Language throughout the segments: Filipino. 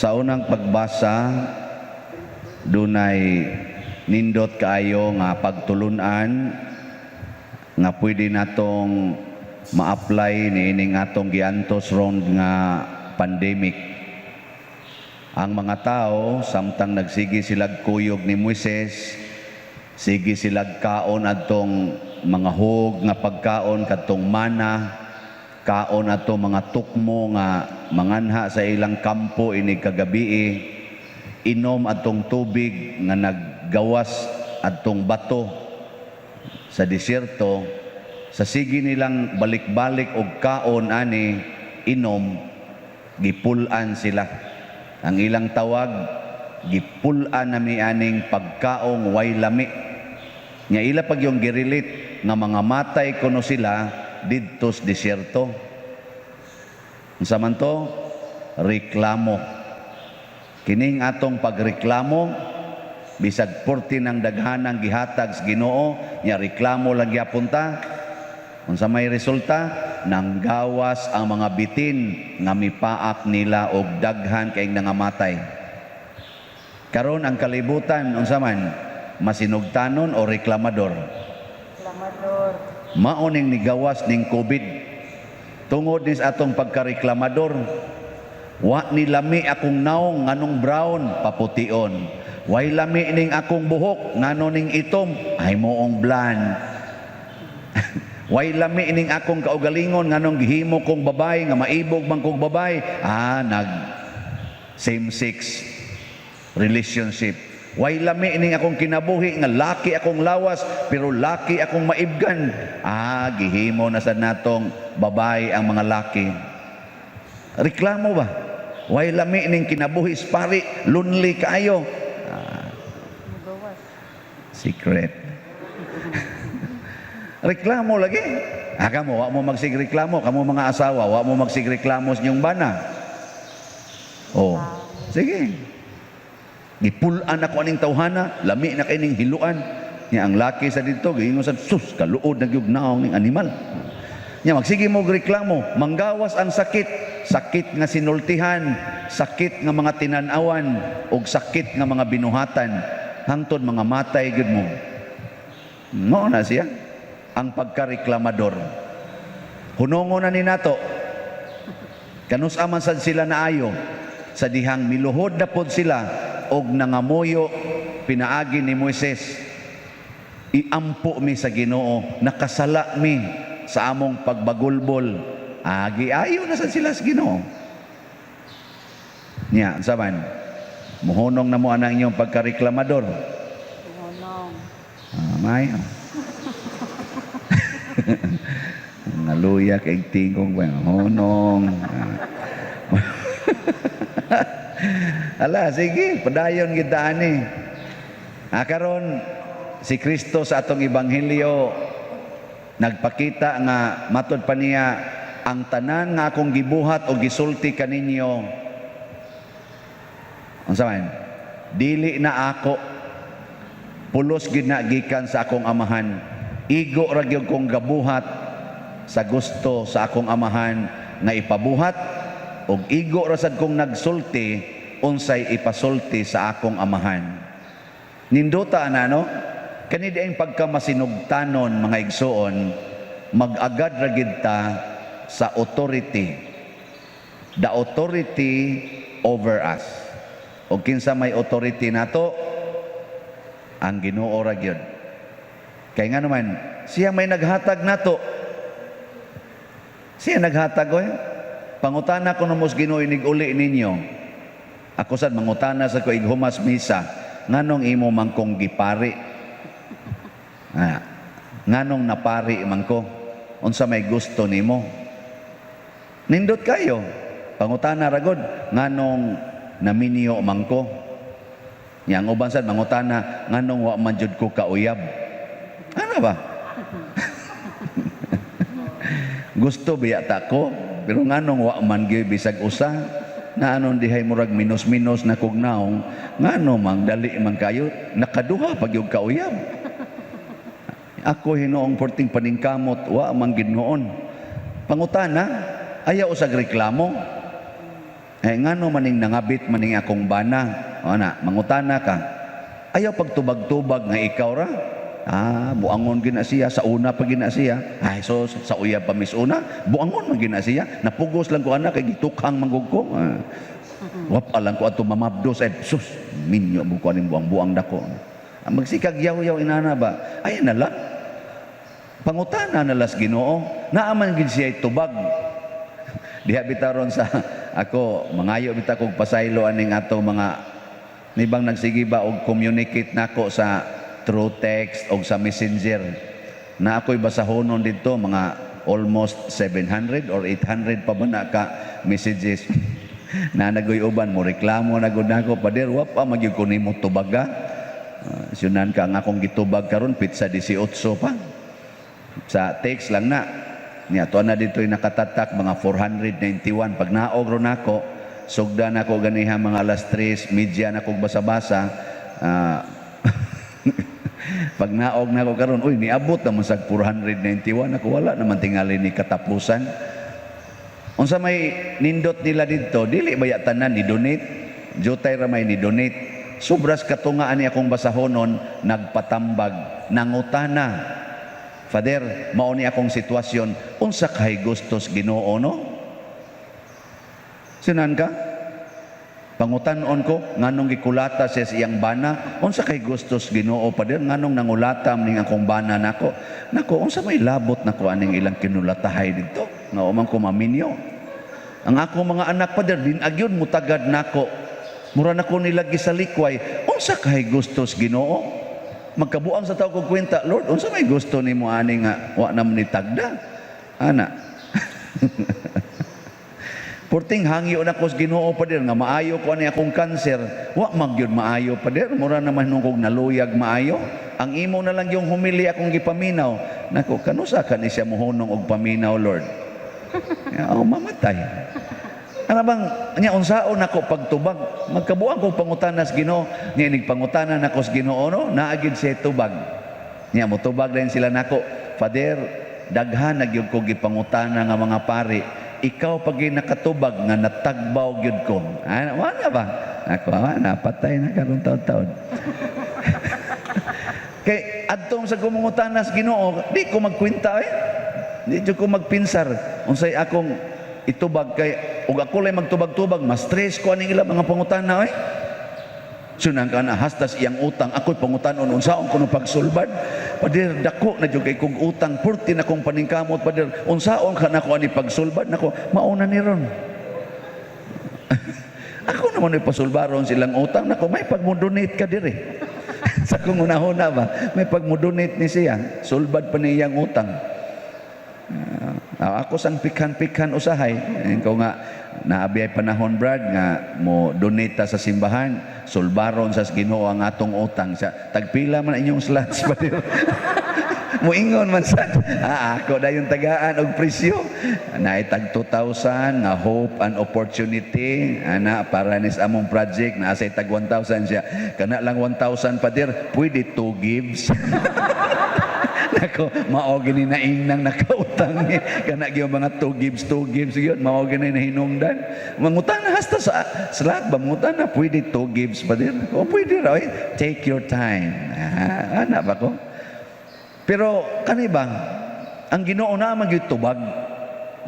Sa unang pagbasa, dunay nindot kaayo nga pagtulunan nga pwede natong ma-apply niining atong giantos ron nga pandemic. Ang mga tao samtang nagsigi silag kuyog ni Moises, sige silag kaon adtong mga hug nga pagkaon kadtong mana, kaon ato mga tukmo nga manganha sa ilang kampo ini kagabi, inom atong tubig nga naggawas adtong bato sa desierto. Sa sige nilang balik-balik og kaon ani inom, gipulan sila. Ang ilang tawag, gipulan nami aning pagkaong way lami. Nya ila pag yung girilit nga mga matay kuno sila didto sa desierto. Unsa man to? Reklamo. Kining atong pagreklamo, bisag 40 ng daghanang gihatag sa Ginoo, nya reklamo lang gyapon ta. Unsa may resulta? Nanggawas ang mga bitin nga mipaak nila og daghan kay nangamatay. Karon ang kalibutan unsa man? Masinugtanon o reklamador? Reklamador. Mao ning nigawas ning COVID. Tungod nis atong pagkareklamador, wa ni lami akong naong nganong brown papution. Way lami ning akong buhok ngano ning itom ay moong blonde. Way lami ning akong kaugalingon nganong gihimo kong babay nga maibog man kong babay. Nag same-sex relationship. Way lami ning akong kinabuhi nga laki akong lawas pero laki akong maibgan. Gihimo na sa natong babay ang mga laki. Reklamo ba? Way lami ning kinabuhi pari, lonely kaayo. Secret. Reklamo lagi. Kamo, wa mo magsigreklamo. Kamo mga asawa, wa mo magsigreklamo sa inyong bana. Sige. Gipulan ako aning tawhana, lami na kay ning hiluan. Nya ang laki sa dito, giingon sa sus, kaluod na gyud naong ning animal. Nya magsige mo reklamo, manggawas ang sakit, sakit nga sinultihan, sakit nga mga tinan-awan, og sakit nga mga binuhatan, hangtod mga matay gyud mo. No na siya ang pagkareklamador. Hunongon na ni nato. Kanus aman sad sila naayo sa dihang miluhod na pod sila og nangamuyo pinaagi ni Moises. Iampo mi sa Ginoo, nakasala mi sa among pagbagulbol. Giayo na sad sila sa Ginoo. Nya, saban, muhunong na mo anang inyong pagkareklamador. Hunong. May naluya kay tingkong ba hunong. Ala, sige, padayon kita ani. Karon si Kristo sa atong ebanghelyo nagpakita nga matud pa niya ang tanan nga akong gibuhat o gisulti kaninyo. Unsa man? Dili na ako, pulos gid na gikan sa akong amahan. Igo ra gyud kong gabuhat sa gusto sa akong amahan nga ipabuhat, og igo ra sad kong nagsulti unsay ipasulti sa akong amahan. Nindota na no? Kani diay pagkamasinugtanon mga igsoon, mag-agad ra gid ta sa authority. The authority over us. Og kinsa may authority nato? Ang Ginoo ra gyud. Kay nga naman, siya may naghatag nato. Siya naghatag oy. Pangutana ko numos Ginoo inig uli ninyo. Ako sad mangutana sa ko ighumas misa, nganong imo mangkong gipari? Nganong napari man ko? Unsa may gusto nimo? Nindot kayo. Pangutana ragod, nganong naminyo man ko? Yang uban sad mangutana, nganong wa man jud ko kauyab? Ano ba? Gusto biya ta ko, pero nganong wa man gyud bisag usa? Na anon dihay murag minus-minus na kugnaong, ngano mang dali man kayo, nakaduha pag yung kauyab. Ako hinoong porting paningkamot, wa man gid noon. Pangutana, ayaw usag reklamo. ngano maning nangabit maning akong bana. O na, mangutana ka. Ayaw pagtubag-tubag nga ikaw ra. Buangon gina siya, sa una pa gina siya. Ay, so sa uyab pa mis una, buangon man gina siya. Napugos lang ko anak, kay gitukhang manggug ko. Wap alang ko ato mamabdos, ay sus, minyo mo ko aning buang-buang dako. Magsikag yaw-yaw inana ba? Ay na lang. Pangutana na las Ginoo, naaman gid siya tubag. Diha bitaron sa ako, mangayo bita kog pasaylo aning ato mga nibang nagsige ba og communicate nako sa through text o sa messenger na ako'y basahonon dito mga almost 700 or 800 pa ba na ka messages na nagoy uban mo reklamo na gud nako pader wa pa magyud ko nimo tubaga. Sunan ka ang akong gitubag karon pizza 18 pa sa text lang na niya to na dito nakatatak mga 491 pag naog ron nako sugdan ako ganiha mga alas 3 media na kog basa-basa. Pag naog na ko karon, uy, niabot naman sa 491 ako, wala naman tingali ni katapusan. Unsa may nindot nila dito, dili baya tanan ni donate, jutay ra may ni donate. Sobras katungaan ni akong basahonon, nagpatambag, nangutana. Father, mao ni akong sitwasyon, unsa kay gustos Ginoo no? Sinan ka? Pangutanon ko nganong gikulata siya sa iyang bana, unsa kay gustos Ginoo pader nganong nangulata ning akong bana nako. Nako unsa may labot nako aning ilang kinulatahay didto nga umang ko maminyo. Ang akong mga anak pader din agyon mutagad nako. Mura nako nilagi sa likway, unsa kay gustos Ginoo? Magkabuang sa tao kog kwenta, Lord, unsa may gusto nimo ani nga wa na ni tagda? Ana. Porting hangyo na ko sa Ginoo pader nga maayo ko ani akong kanser. Wa magyud maayo pader, mura naman nung kog naluyag maayo. Ang imo na lang yung humili akong gipaminaw. Nako kanusa ka ni siya mohunong og paminaw, Lord? Mamatay. Ano bang nya unsaon nako pagtubag? Magkabuang ko pangutana sa Ginoo, nya nigpangutana nako sa Ginoo no, naagid siya tubag. Nya mo tubag din sila nako. Father, daghan na gyud ko gipangutana nga mga pari. Ikaw pag nakatubag nga natagbaw gyud ko. Wala ba? Ako napatay na karon taon-taon. Kay adtong sa gumungutana sa Ginoo, di ko magkwenta Di ko magpinsar. Unsay akong itubag kay ug ako lay magtubag-tubag, mas stress ko aning ilang mga pangutana Sunan ka na hastas iyang utang ako'y pangutanon unsaon kuno pagsulbad. Pader dako na jud kay kog utang 40 na kong paningkamot pader unsaon ka nako ani pagsulbad nako mauna ni ron. Ako naman ay pasulbaron silang utang nako may pagmo-donate ka dire. Sa kung una-una ba may pagmo-donate ni siya sulbad pa niyang utang. Ako sang pikhan-pikhan usahay ko nga naabiyay panahon brad nga mo donate sa simbahan sulbaron sa Ginoo ang atong utang sa tagpila man inyong slots pa dito. Muingon man sad ako dayon tagaan og presyo na tag 2,000 nga hope and opportunity ana para nis among project na say tag 1,000 siya kana lang 1,000 pa dir pwede 2 gives. Nako mao gini na ingnang nakautang kana gyud mga 2 gives gyud mao gini na hinungdan mangutana hasta sa slag ba mangutana pwede 2 gives pa din o pwede ra take your time ana ba ko pero kani ba ang Ginoo na magyud tubag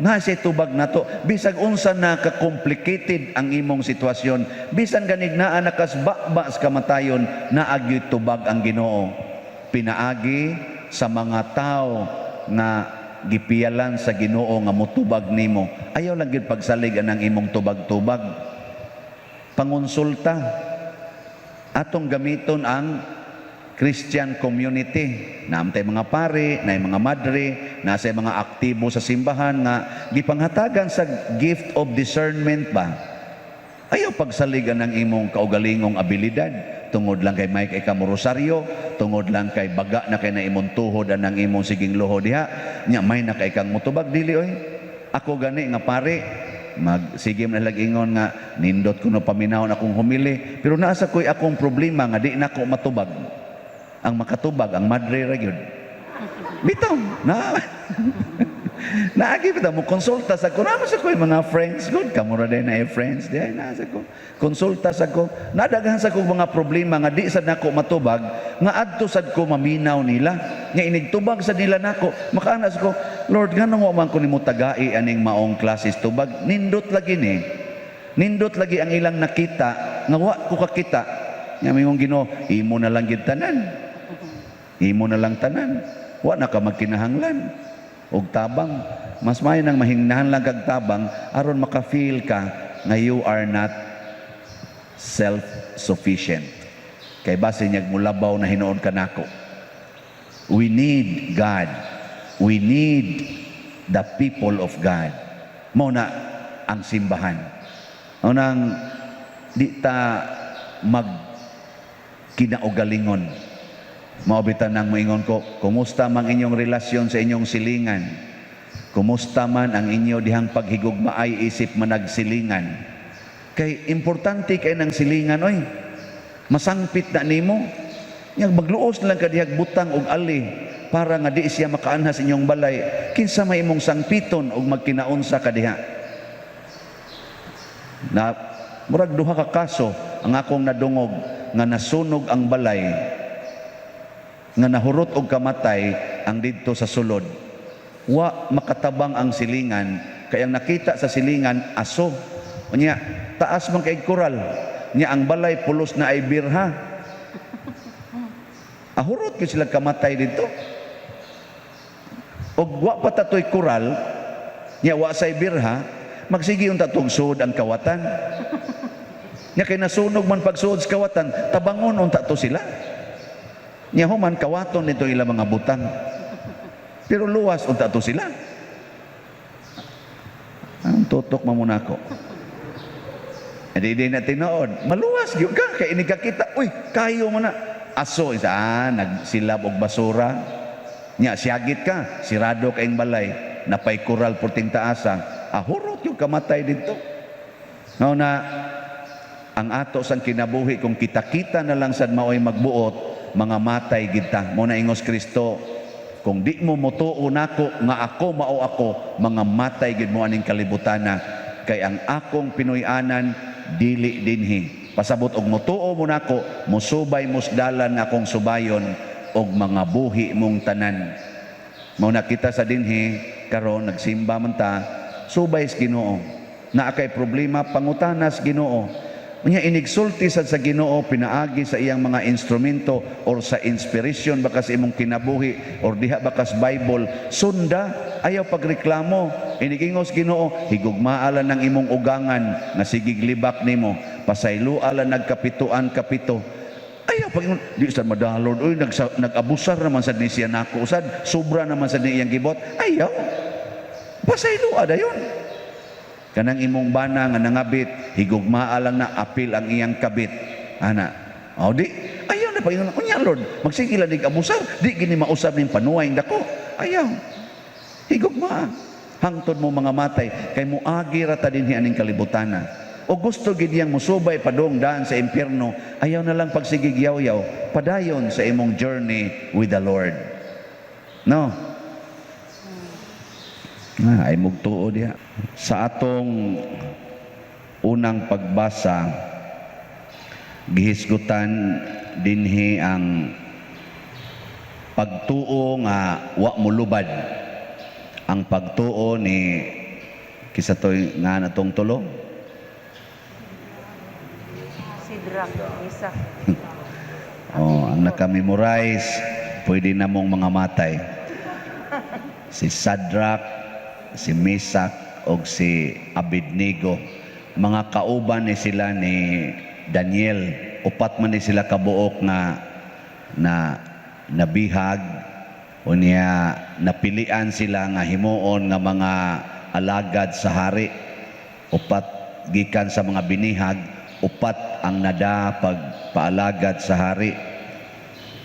na siya tubag nato bisag unsa na ka complicated ang imong sitwasyon bisan ganig naa nakasbakbas kamatayon naa gyud tubag ang Ginoo pinaagi sa mga tao nga gipiyalan sa Ginoo nga motubag nimo. Ayaw lang gyud pagsalig anang imong tubag-tubag. Pangonsulta. Atong gamiton ang Christian community. Naamtay mga pari, na mga madre, nasa mga aktibo sa simbahan nga gipanghatagan sa gift of discernment ba. Ayaw pagsaligan ng imong kaugalingong abilidad. Tungod lang kay may kay kamorosaryo, tungod lang kay baga na kay na imong tuhod ang imong siging luho diha, nya may na kay kang motubag dili oy. Ako gani nga pare, sige man lagingon nga nindot ko no paminawon akong humili, pero naasa koy akong problema nga di na ko matubag. Ang makatubag ang madre ra gyud. Bitaw na. Naagi pa mo konsulta sa ko naman sa ko yung mga friends good kamo ra din na friends di ay nasa ko konsulta sa ko nadaghan sa ko mga problema nga di sad nako matubag nga adto sad ko maminaw nila nga inigtubag sa nila nako makaana sa ko Lord nganong wa man ko nimo tagai aning maong klases tubag nindot lagi ni nindot lagi ang ilang nakita nga wa ko kakita nga mingong Ginoo imo na lang gid tanan imo na lang tanan wa na ka magkinahanglan og tabang mas mayo nang mahingnahan lang kag tabang aron maka-feel ka nga you are not self-sufficient kay base niya mulabaw na hinuon ka nako we need God we need the people of God mo na ang simbahan mo nang di ta mag kinaugalingon maubitan nang moingon ko, kumusta man inyong relasyon sa inyong silingan? Kumusta man ang inyo dihang paghigugmaay isip managsilingan? Kay importante kay nang silingan oy. Masangpit na nimo. Yang magluos na lang ka dihag butang og ali para nga di siya makaanhas inyong balay. Kinsa may imong sangpiton og magkinaunsa ka diha. Na murag duha ka kaso ang akong nadungog nga nasunog ang balay nga nahurot og kamatay ang didto sa sulod wa makatabang ang silingan kay ang nakita sa silingan aso unya taas man kay koral nya ang balay pulos na ay birha ahurot gyud sila kamatay didto og wa pa tatoy koral nya wa say birha magsigi unta tog suod ang kawatan nya kay nasunog man pagsuod sa kawatan tabangon unta to sila nya human kawaton nito ilang mga butang pero luwas unta to sila ang tutok mamuna ko di na tinuod maluwas gyud ka kay ini kakita uy kayo mo na aso isa nagsilab og basura nya siyagit ka sirado kaing balay napay koral puting taasa ahurot yung kamatay dito no na ang ato sang kinabuhi kung kita-kita na lang sad maoy magbuot mga matay gid ta mo na ingos Kristo kung di mo motuo nako nga ako mao ako mga matay gid mo aning kalibutana kay ang akong pinuy-anan dili dinhi pasabot og motuo mo nako mosubay musdalan nga akong subayon og mga buhi mong tanan mo na kita sa dinhi karon nagsimba man ta subay sa Ginoo naa kay problema pangutanas Ginoo unya inigsulti sad sa Ginoo pinaagi sa iyang mga instrumento or sa inspiration bakas imong kinabuhi or diha bakas Bible sunda ayaw pagreklamo inigingos Ginoo higugmaalan ng imong ugangan nga sigig libak nimo pasayloalan nagkapituan kapito ayaw pag di sad madalon oy nagabusar naman sad ni siya nako sad sobra naman sad ni iyang gibot ayaw pasayloa dayon kanang imong bana nga nangabit higugmaa lang na apil ang iyang kabit ana di ayaw na pa yun unya Lord magsigilan dig abusar di gini mausab ning panuway dako ayaw higugmaa hangtod mo mga matay kay moagi ra ta dinhi aning kalibutana o gusto gid yang musubay padong daan sa impyerno ayaw na lang pagsigig yaw-yaw padayon sa imong journey with the Lord no ay mugtuo diha sa atong unang pagbasa gihisgutan dinhi ang pagtuo nga wa mulubad ang pagtuo ni kisatoy nga natong tulo Sidrak, isa. ang naka-memorize pwede namong mga matay si Sadrak si Mesak o si Abednego mga kauban ni sila ni Daniel upat man ni sila kabuok na nabihag o niya napilian sila nga himuon nga mga alagad sa hari upat gikan sa mga binihag upat ang nada pagpaalagad sa hari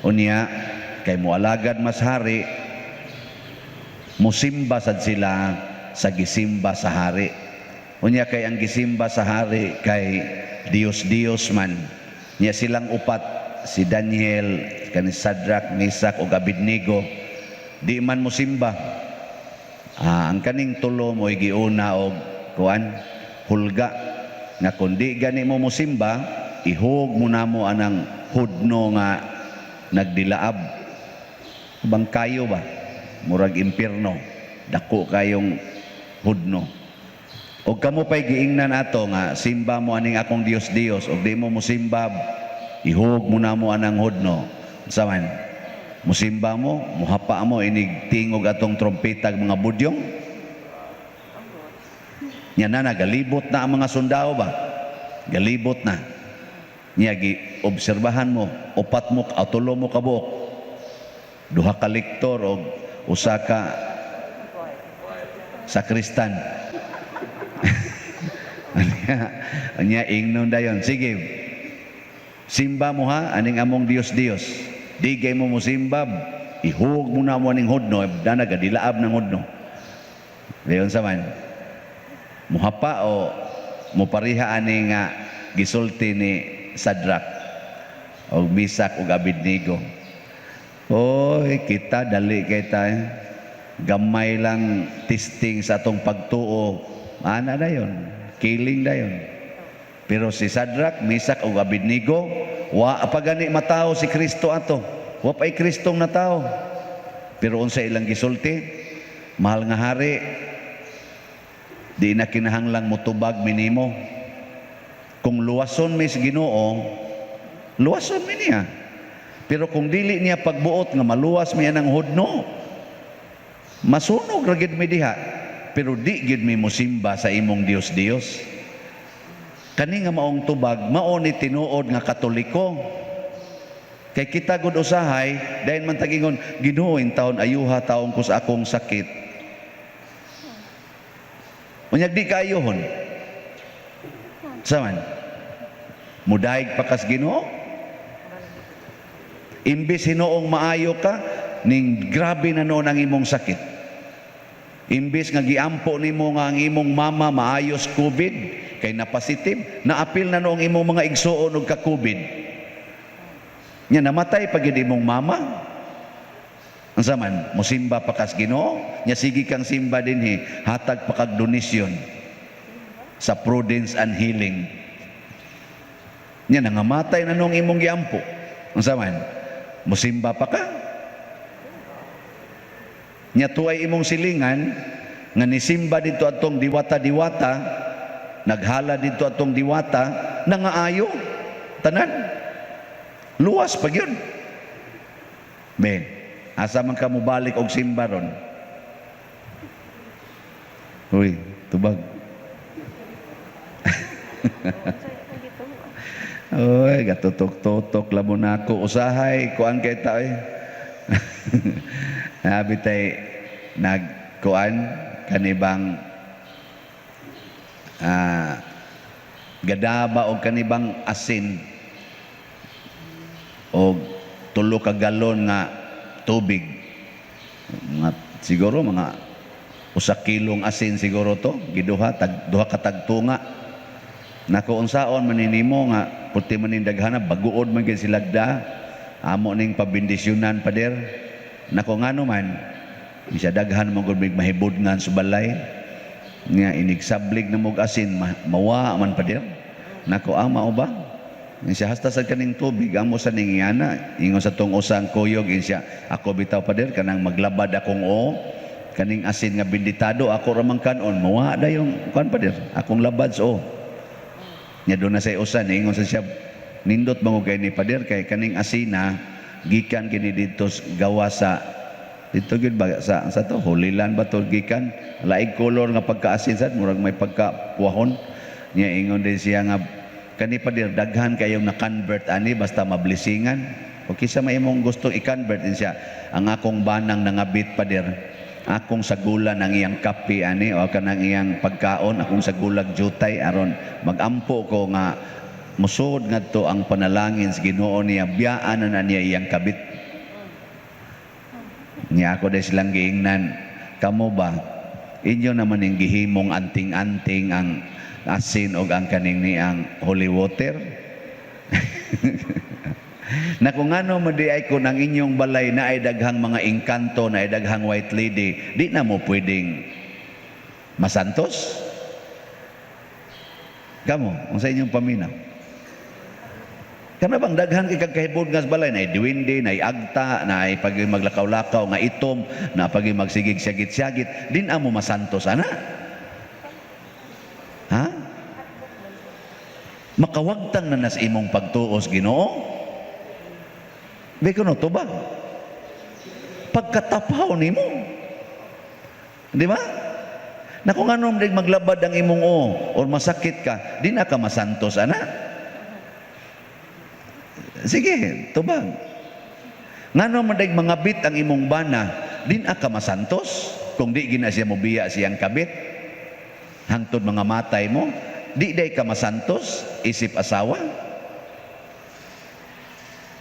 o niya kay moalagad mas hari musimba sad sila sa gisimba sa hari. Unya kay ang gisimba sa hari kay Dios man. Nya silang upat si Daniel, kani Sadrak, Mesak ug Abednego di man musimba. Ang kaning tulo mo giuna og kuan hulga nga kundi gani mo mosimba ihog mo namo anang hudno nga nagdilaab bang kayo ba murag impierno dako kayong hudno og kamo pay giingnan ato nga simba mo aning akong Dios og di mo mosimba ihog mo namo anang hudno saman musimba mo, muhapa mo, inig tingog atong trompetag mga budyong. Nya na, galibot na ang mga sundao ba? Galibot na. Nya, obserbahan mo, upat mo, tulo mo kabuok. Duha ka lektor o usa ka sakristan. Nya, ingnon dayon. Sige, simba mo ha, aning among Dios. Digay mo musimbab, ihug mo na mo ning hudno, danaga dilaab ng hudno. Dayon saman, muhapa o mupariha ani nga gisulti ni Sadrak o Misak o Abednego. Oy, kita dali kay tayo. Gamay lang testing sa atong pagtuo. Ana dayon, killing dayon. Pero si Sadrak, Misak o Abednego, wa pa gani matao si Kristo ato. Wa pa'y Kristong na tao. Pero unsa ilang gisulti, mahal nga hari, di na kinahanglang mutubag minimo. Kung luwason mi si Ginoo, luwason mi niya. Pero kung dili niya pagbuot nga maluwas mi anang hudno, masunog ra gid mi diha. Pero di gid mi mosimba sa imong Dios. Kani nga maong tubag, mao ni tinuod nga Katoliko. Kay kita gud usahay, dahil man tagingon, Ginoo in taon ayuha taong ko sa akong sakit. Unyag di kaayuhon. Saman, mudayeg pakas Ginoo. Imbis hinoong maayo ka, ning grabe na noon ang imong sakit. Imbis nga giampo nimo nga ang imong mama maayos COVID, kay napasitive, naapil na noong imong mga igsuon og ka-COVID. Nya namatay pag imong mama. Ang saman, mosimba pa kas Ginoo, nya sige kang simba dinhi, hatag pa kag donasyon sa Prudence and Healing. Nya nangamatay na noong imong giampo. Ang saman, mosimba pa ka. Nya tuay imong silingan nga nisimba dito atong diwata, naghala dito atong diwata, nangaayo tanan. Luwas pag yun. Be, asa man ka mo balik og simba ron? Uy, tubag. Uy, gatutok-tutok lamo na ako. Usahay, kuan kay ta eh. Habi tay nagkuan kanibang gadaba o kanibang asin o tulo ka galon nga tubig. Siguro mga usa kilong asin siguro to, giduha duha ka tagtunga. Nako unsaon maninimo nga puti man ning daghana baguod man gyud silagda. Amo ning pabindisyonan pader. Nako ngano man bisa daghan mo gud mahibudngan sa balay. Nga inigsablig na mog asin mawa man pader. Nako mao ba? Siya hasta sa kaning tubig amo sa ning iyana ingon sa tong usang kuyog siya ako bitaw pader kanang maglabad akong kaning asin nga binditado ako ra man kanon mawa dayon kuan pader akong labad so nya do na say usan ingon sa siya nindot mango kay ni pader kay kaning asina gikan kini dito gawa sa dito gid ba sa to Holy Land ba to gikan laig color nga pagkaasin sad murag may pagkapuahon nya ingon din siya nga kani pader daghan kayong na-convert ani basta mablisingan o kisa may imong gustong i-convert din siya ang akong banang nangabit pader akong sagulan ang iyang kape ani o kanang iyang pagkaon akong sagulag jutay aron magampo ko nga musud ngadto ang panalangin sa Ginoo niya biyaan na niya iyang kabit niya ako dahil silang giingnan kamo ba inyo naman yung gihimong anting-anting ang asin o ang kaning ni ang holy water. Na kung ano mo di ay kung ang inyong balay na ay daghang mga engkanto, na ay daghang white lady, di na mo pwedeng masantos. Kamo, kung sa inyong paminaw. Kana bang daghan kay kagkahibod nga sa balay, na ay duwende, na ay agta, na ay pag maglakaw-lakaw, nga itom, na pag magsigig syagit-syagit, di na mo masantos, ana? Ha? Makawagtang na nas imong pagtuos, Ginoo? Biko no to ba? Pagkatapaw nimo. Di ba? Na kung anong maglabad ang imong o masakit ka, di na ka masantos, ana. Sige, tubag. Ngano man dag mangabit ang imong bana, di na ka masantos kung di gina siya mobiya siyang kabit. Hangtod mga matay mo, di day ka masantos isip asawa.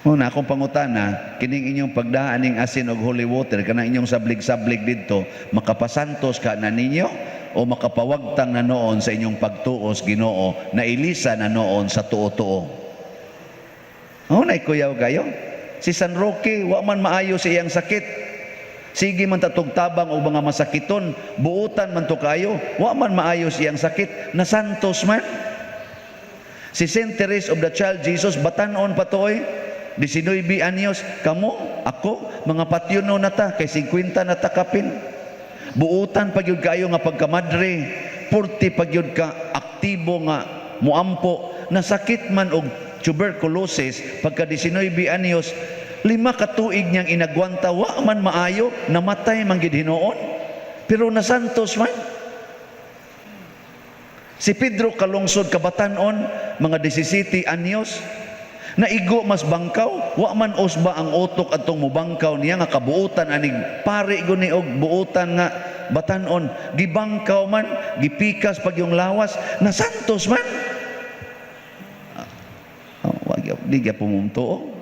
Una akong pangutana, kining inyong pagdaaning asin og holy water, kana inyong sablig-sablig didto, makapasantos ka na ninyo o makapawagtang na noon sa inyong pagtuos, Ginoo, na ilisa na noon sa tuo-tuo. Nay kuyaw kayo. Si San Roque, wa man maayo sa iyang sakit. Sige man tatugtabang og mga masakiton, buutan man to kayo, wa man maayo sa iyang sakit, na santos man. Si Saint Teresa of the Child Jesus, batanon patoy. 19 anyos, kamo, ako, mga patyuno na ta, kay 50 na ta kapin. Buutan pagyud kayo nga pagkamadre, 40 pagyud ka aktibo nga muampo, nasakit man og tuberculosis, pagka 19 anyos, 5 ka tuig niyang inagwanta, wa man maayo, namatay man gid hinoon, pero nasantos man. Si Pedro kalungsod kabatanon, mga 17 anyos, naigo mas bangkaw, wa man usba ang utok atong mubangkaw niya nga kabuutan anig pare guni og buutan nga batanon, gibangkaw man, gipikas pag yung lawas, nasantos man. Wag di gyud pumunto.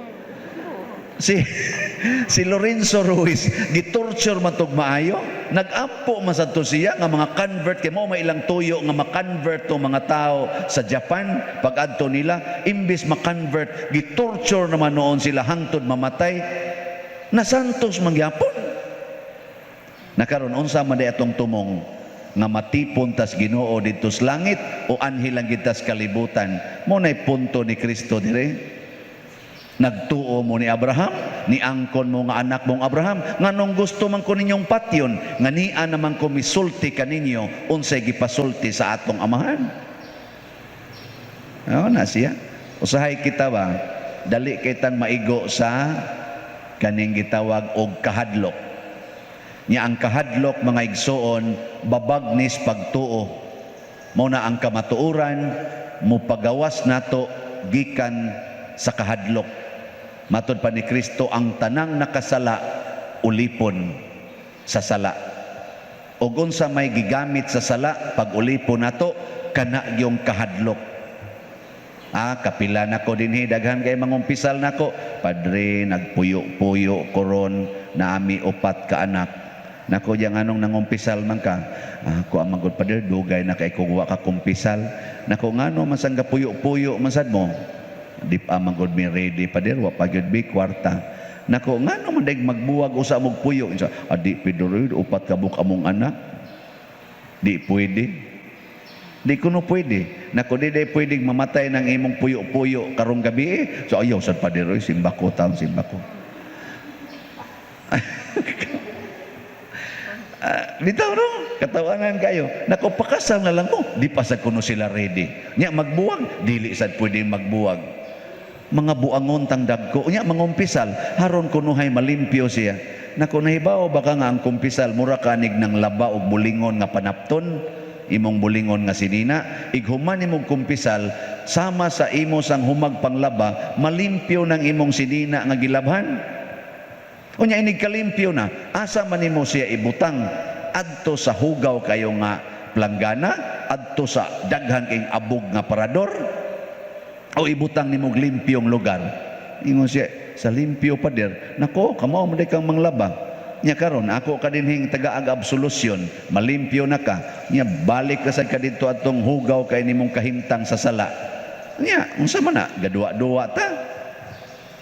Si Lorenzo Ruiz gitorture man tog maayo, nagampo man sadto siya nga mga convert, kay mao may ilang tuyo nga ma-convert tong mga tao sa Japan pag-adto nila, imbis ma-convert gitorture naman noon sila hangtod mamatay, nasantos man gyapon. Nakaron unsa man di atong tumong nga matipon tas Ginoo didto sa langit o anhel lang kita sa kalibutan, mo nay punto ni Kristo dire. Nagtuo mo ni Abraham, ni angkon mo nga anak mong Abraham, nganong gusto man ko ninyong patyon, nga niya naman ko misulti kaninyo, unsay gipasulti sa atong amahan. Na siya. Usahay kita ba, dali kitang maigo sa kaning gitawag og kahadlok. Nya ang kahadlok, mga igsoon, babagnis pagtuo. Mao na ang kamatuoran, mupagawas nato gikan sa kahadlok. Matod pa ni Kristo, ang tanang nakasala ulipon sa sala. Ug unsa may gigamit sa sala pag ulipon nato, kana yung kahadlok. Kapila nako dinhi, daghan kay mangumpisal nako, padre nagpuyo-puyo koron na ami 4 ka anak. Nako yang anong nangumpisal man ka, ako ang magod padre dugay na kay kung wa ka kumpisal. Nako ngano man sang puyo-puyo masad mo, di pa magod mi ready pader, wa pa gyud bi kwarta. Nako ngano man dag magbuwag usa mog puyo, insa adi piduroy 4 ka buk among anak, di pwede. Di kuno pwede. Nako di pwedeng mamatay ng imong puyo-puyo karong gabi so ayaw sad pader, simbako taon simbako. Bitaw no, katawanan kayo. Nako pakasal na lang mo, di pa sa kuno sila ready. Nya magbuwag, dili sad pwede magbuwag. Mga buangon tang dagko, nya mangumpisal, haron kunuhay malimpyo siya. Nako nahibaw baka nga ang kumpisal mura kanig ng laba og bulingon nga panapton, imong bulingon nga sinina, ighuman imong kumpisal sama sa imo sang humag panglaba, malimpyo ng imong sinina nga gilabhan. Unya inig kalimpyo na, asa man nimo siya ibutang adto sa hugaw kayo nga planggana, adto sa daghan king abog nga parador, o ibutang nimo limpyong lugar. Ingon siya sa limpyo pader, nako kamo mo kang manglaba. Nya karon ako kadinhing tagaag absolusyon, malimpyo na ka. Nya balik ka sad kadto atong hugaw kay nimong kahimtang sa sala. Nya unsa man na gadua-dua ta?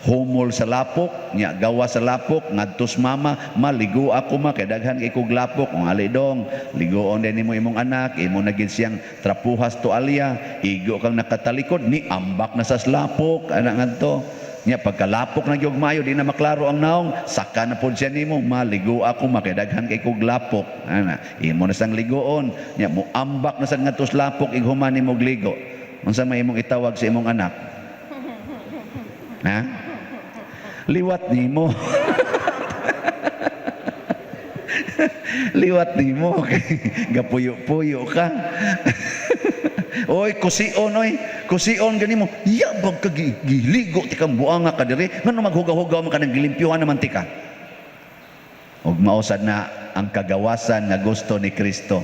humol sa lapok, nya gawa sa lapok, ngadtos mama, maligo ako ma, kay daghan kay kog lapok, kung ali dong, ligoon din nimo imong anak, imo nagid siyang trapuhas to alya, igo kang nakatalikod, ni ambak na sa lapok, anak ngadto. Nya pagkalapok na gyud maayo, di na maklaro ang naong, saka na pod siya nimo, maligo ako ma, kay daghan kay kog lapok, ana, imo na sang ligoon, nya mo ambak na sa ngadtos lapok, ighuman nimo ligo. Unsa may imong itawag sa imong anak? Ha? Liwat nimo. Liwat nimo kay gapuyo-puyo ka. Oy, kusion oy. Kusion gani mo. Yabag ka giligo ti kang buanga ka diri. Ngano maghugaw-hugaw man ka nang gilimpyuhan naman ti ka. Og mausad na ang kagawasan nga gusto ni Kristo.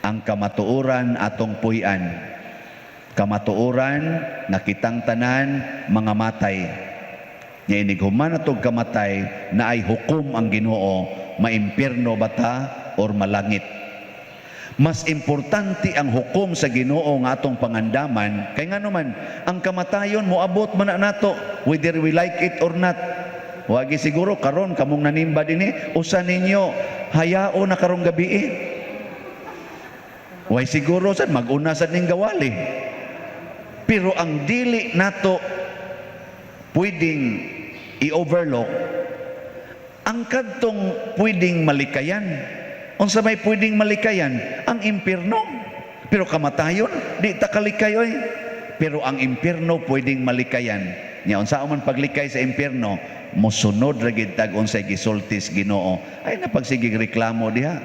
Ang kamatuoran atong puy-an. Kamatuoran nga kitang tanan mga matay. Nya inig human atong kamatay na ay hukom ang Ginoo, maimpierno bata or malangit. Mas importante ang hukom sa Ginoo nga atong pangandaman kay ngano man ang kamatayon moabot man na nato whether we like it or not. Wagi siguro karon kamong nanimba dinhi usa ninyo hayao na karong gabi. Way siguro sad mag-una sad ning gawali. Pero ang dili nato pwedeng i-overlook ang kadtong pwedeng malikayan. Unsa may pwedeng malikayan? Ang impierno. Pero kamatayon, di ta kalikay oy. Pero ang impierno pwedeng malikayan. Nya unsa man paglikay sa impierno, mosunod ra gid tag unsay gisultis Ginoo. Ay napagsigig reklamo diha.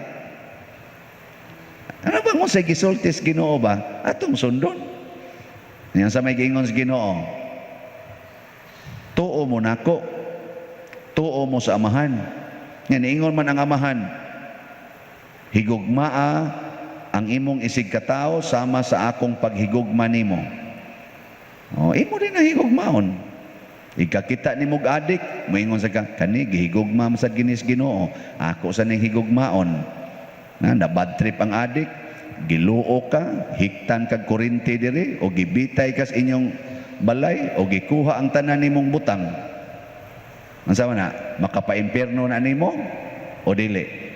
Ano ba unsay gisultis Ginoo ba? Atong sundon. Nya sa may giingon sa Ginoo, tuo mo nako, tuo mo sa amahan. Nga niingon man ang amahan, higugmaa ang imong isig katao sama sa akong paghigugma nimo. O, imo rin na higugmaon. Ikakita ni mong adik, moingon sa kani, gihigugma sa ginis Ginoo. Ako sa ning higugmaon. Na bad trip ang adik, giluo ka, hiktan kag kurinti diri, o gibitay kas inyong balay o gikuha ang tanan nimong butang. Unsa man na makapaimpierno na nimo o dili?